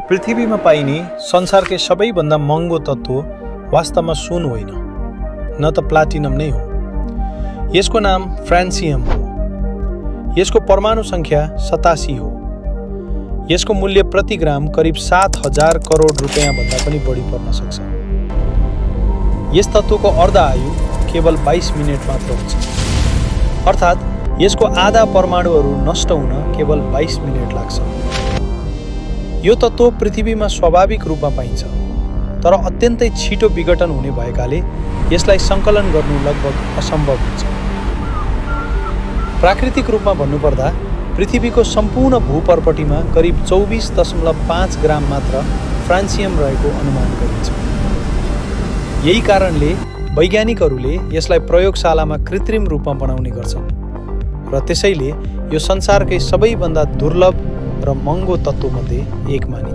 पृथ्वीमा पाइने संसारकै सबैभन्दा महँगो तत्त्व वास्तवमा सुन होइन, न त प्लाटिनम नै हो। यसको नाम फ्रान्सियम हो। यसको परमाणु संख्या 87 हो। यसको मूल्य प्रति ग्राम करिब 7,000 करोड रुपैयाँ भन्दा पनि बढी पर्न सक्छ। यस तत्त्वको अर्ध आयु केवल 22 मिनेट मात्र हुन्छ, अर्थात् यसको आधा परमाणुहरू नष्ट हुन केवल 22 मिनेट लाग्छ। यो तत्त्व पृथ्वीमा स्वाभाविक रूपमा पाइन्छ, तर अत्यन्तै छिटो विघटन हुने भएकाले यसलाई सङ्कलन गर्नु लगभग असम्भव हुन्छ। प्राकृतिक रूपमा भन्नुपर्दा पृथ्वीको सम्पूर्ण भूपर्पटीमा करिब 24.5 ग्राम मात्र फ्रान्सियम रहेको अनुमान गरिन्छ। यही कारणले वैज्ञानिकहरूले यसलाई प्रयोगशालामा कृत्रिम रूपमा बनाउने गर्छन् र त्यसैले यो संसारकै सबैभन्दा दुर्लभ र महँगो तत्त्वमध्ये एक मानिन्छ।